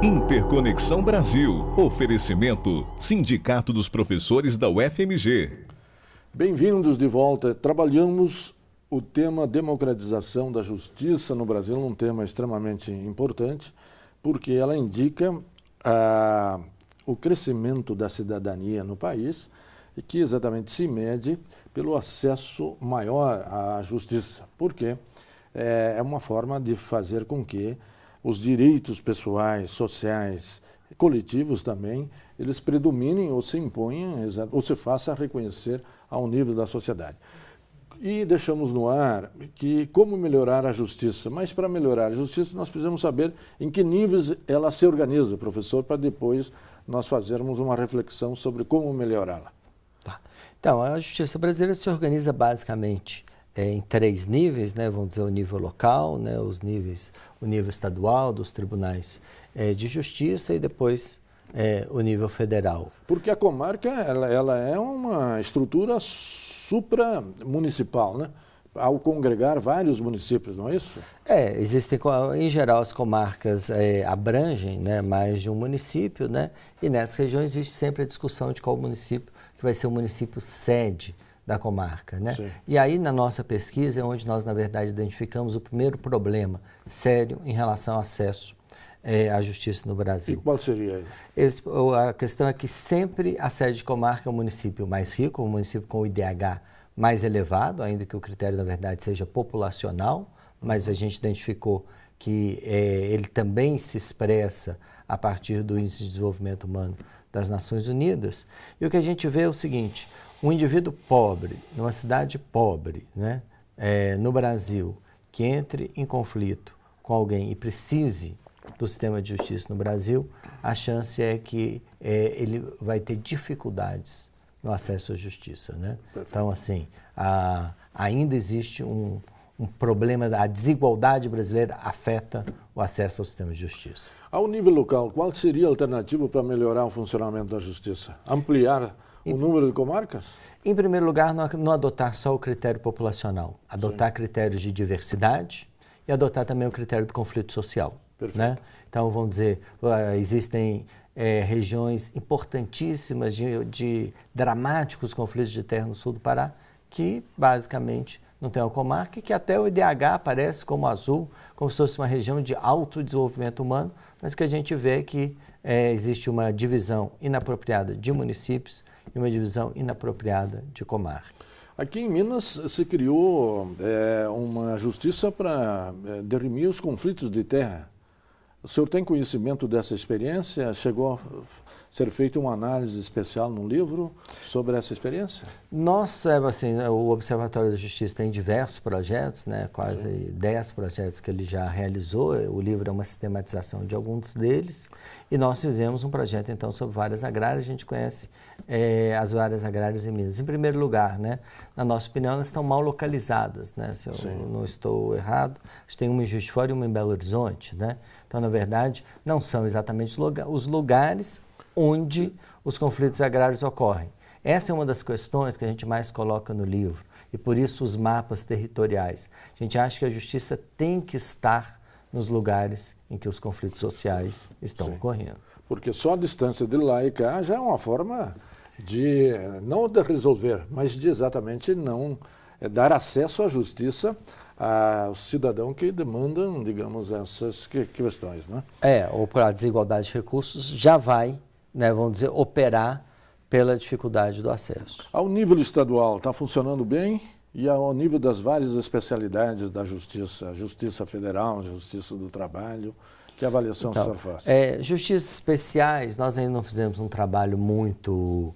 Interconexão Brasil. Oferecimento Sindicato dos Professores da UFMG. Bem-vindos de volta. Trabalhamos o tema democratização da justiça no Brasil, um tema extremamente importante, porque ela indica o crescimento da cidadania no país e que exatamente se mede pelo acesso maior à justiça, porque é uma forma de fazer com que os direitos pessoais, sociais, coletivos também, eles predominem ou se imponham ou se façam reconhecer ao nível da sociedade. E deixamos no ar que como melhorar a justiça, mas para melhorar a justiça nós precisamos saber em que níveis ela se organiza, professor, para depois nós fazermos uma reflexão sobre como melhorá-la. Tá. Então, a justiça brasileira se organiza basicamente em 3 níveis, né? Vamos dizer o nível local, né? O nível estadual dos tribunais de justiça e depois o nível federal. Porque a comarca ela é uma estrutura supramunicipal, né? Ao congregar vários municípios, não é isso? Existem, em geral, as comarcas abrangem, né, mais de um município, né? E nessas regiões existe sempre a discussão de qual município que vai ser o município sede da comarca, né? Sim. E aí, na nossa pesquisa, é onde nós, na verdade, identificamos o primeiro problema sério em relação ao acesso à justiça no Brasil. E qual seria ele? A questão é que sempre a sede de comarca é o município mais rico, o município com o IDH mais elevado, ainda que o critério, na verdade, seja populacional, mas a gente identificou que ele também se expressa a partir do Índice de Desenvolvimento Humano das Nações Unidas. E o que a gente vê é o seguinte: um indivíduo pobre, numa cidade pobre, né, no Brasil, que entre em conflito com alguém e precise do sistema de justiça no Brasil, a chance é que ele vai ter dificuldades no acesso à justiça, né? Então, assim, ainda existe um problema, a desigualdade brasileira afeta o acesso ao sistema de justiça. Ao nível local, qual seria a alternativa para melhorar o funcionamento da justiça? Ampliar o número de comarcas? Em primeiro lugar, não adotar só o critério populacional, adotar critérios de diversidade e adotar também o critério do conflito social. Perfeito. Né? Então, vamos dizer, existem regiões importantíssimas de dramáticos conflitos de terra no sul do Pará que, basicamente, não tem uma comarca e que até o IDH aparece como azul, como se fosse uma região de alto desenvolvimento humano, mas que a gente vê que existe uma divisão inapropriada de municípios e uma divisão inapropriada de comarcas. Aqui em Minas se criou uma justiça para dirimir os conflitos de terra. O senhor tem conhecimento dessa experiência? Chegou a ser feita uma análise especial no livro sobre essa experiência? O Observatório da Justiça tem diversos projetos, né? Quase 10 projetos que ele já realizou. O livro é uma sistematização de alguns deles. E nós fizemos um projeto, então, sobre várias agrárias. A gente conhece as várias agrárias em Minas. Em primeiro lugar, né? Na nossa opinião, elas estão mal localizadas, né? Se eu não estou errado, a gente tem uma em Juiz de Fora e uma em Belo Horizonte, né? Então, na verdade, não são exatamente os lugares onde os conflitos agrários ocorrem. Essa é uma das questões que a gente mais coloca no livro, e por isso os mapas territoriais. A gente acha que a justiça tem que estar nos lugares em que os conflitos sociais estão ocorrendo. Porque só a distância de lá e cá já é uma forma de, não de resolver, mas de exatamente não dar acesso à justiça ao cidadão que demandam, digamos, essas questões, né? Ou para a desigualdade de recursos já vai, né, vamos dizer, operar pela dificuldade do acesso. Ao nível estadual, está funcionando bem? E ao nível das várias especialidades da justiça, a Justiça Federal, a Justiça do Trabalho, que avaliação o senhor faz? Justiças especiais, nós ainda não fizemos um trabalho muito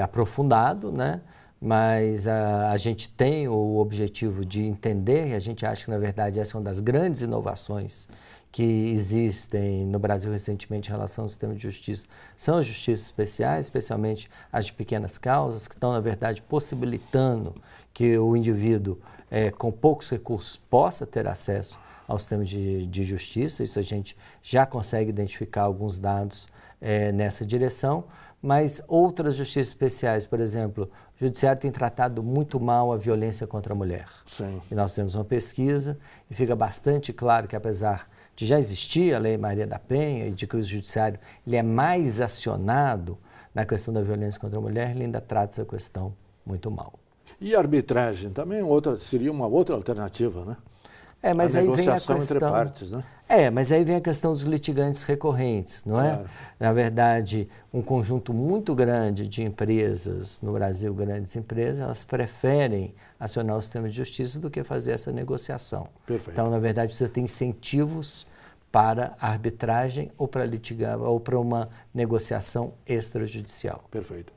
aprofundado, né? Mas a gente tem o objetivo de entender, e a gente acha que, na verdade, essa é uma das grandes inovações que existem no Brasil recentemente em relação ao sistema de justiça, são as justiças especiais, especialmente as de pequenas causas, que estão, na verdade, possibilitando que o indivíduo, com poucos recursos, possa ter acesso ao sistema de justiça. Isso a gente já consegue identificar alguns dados nessa direção, mas outras justiças especiais, por exemplo, o Judiciário tem tratado muito mal a violência contra a mulher. Sim. E nós temos uma pesquisa e fica bastante claro que, apesar de já existir a Lei Maria da Penha e de que o judiciário ele é mais acionado na questão da violência contra a mulher, ele ainda trata essa questão muito mal. E a arbitragem também seria uma outra alternativa, né? Mas a aí negociação vem a questão, entre partes, né? Mas aí vem a questão dos litigantes recorrentes, não é? Claro. Na verdade, um conjunto muito grande de empresas no Brasil, grandes empresas, elas preferem acionar o sistema de justiça do que fazer essa negociação. Perfeito. Então, na verdade, precisa ter incentivos para a arbitragem ou para litigar ou para uma negociação extrajudicial. Perfeito.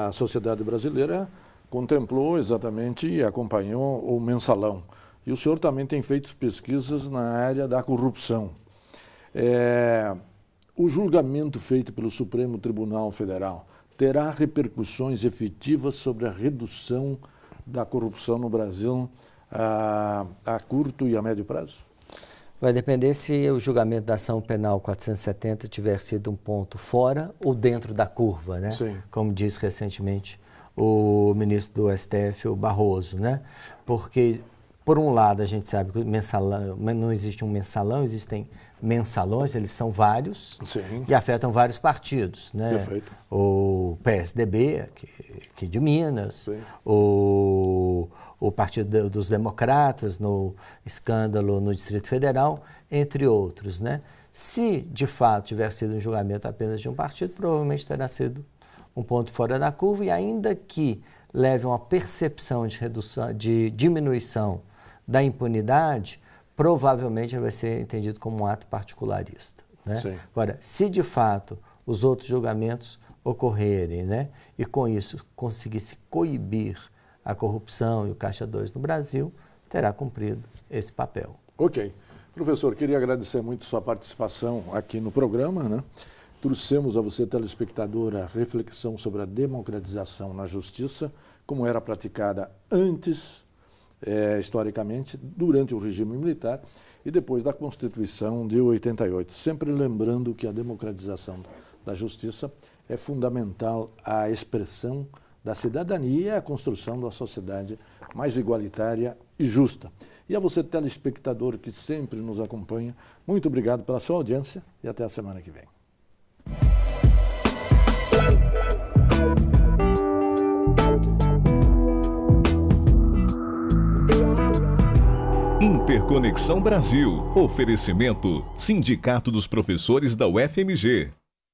A sociedade brasileira contemplou exatamente e acompanhou o mensalão. E o senhor também tem feito pesquisas na área da corrupção. O julgamento feito pelo Supremo Tribunal Federal terá repercussões efetivas sobre a redução da corrupção no Brasil a curto e a médio prazo? Vai depender se o julgamento da ação penal 470 tiver sido um ponto fora ou dentro da curva, né? Sim. Como disse recentemente o ministro do STF, o Barroso, né? Porque, por um lado, a gente sabe que o mensalão, não existe um mensalão, existem mensalões, eles são vários. Sim. E afetam vários partidos, né? Perfeito. O PSDB, aqui de Minas, Sim. o Partido dos Democratas, no escândalo no Distrito Federal, entre outros, né? Se, de fato, tiver sido um julgamento apenas de um partido, provavelmente terá sido um ponto fora da curva, e ainda que leve a uma percepção de redução, de diminuição da impunidade, provavelmente vai ser entendido como um ato particularista, né? Sim. Agora, se de fato os outros julgamentos ocorrerem, né, e com isso conseguir-se coibir a corrupção e o Caixa 2 no Brasil, terá cumprido esse papel. Ok. Professor, queria agradecer muito sua participação aqui no programa, né? Trouxemos a você, telespectador, a reflexão sobre a democratização na justiça, como era praticada antes, historicamente, durante o regime militar e depois da Constituição de 88. Sempre lembrando que a democratização da justiça é fundamental à expressão da cidadania e à construção da sociedade mais igualitária e justa. E a você, telespectador, que sempre nos acompanha, muito obrigado pela sua audiência e até a semana que vem. Interconexão Brasil. Oferecimento: Sindicato dos Professores da UFMG.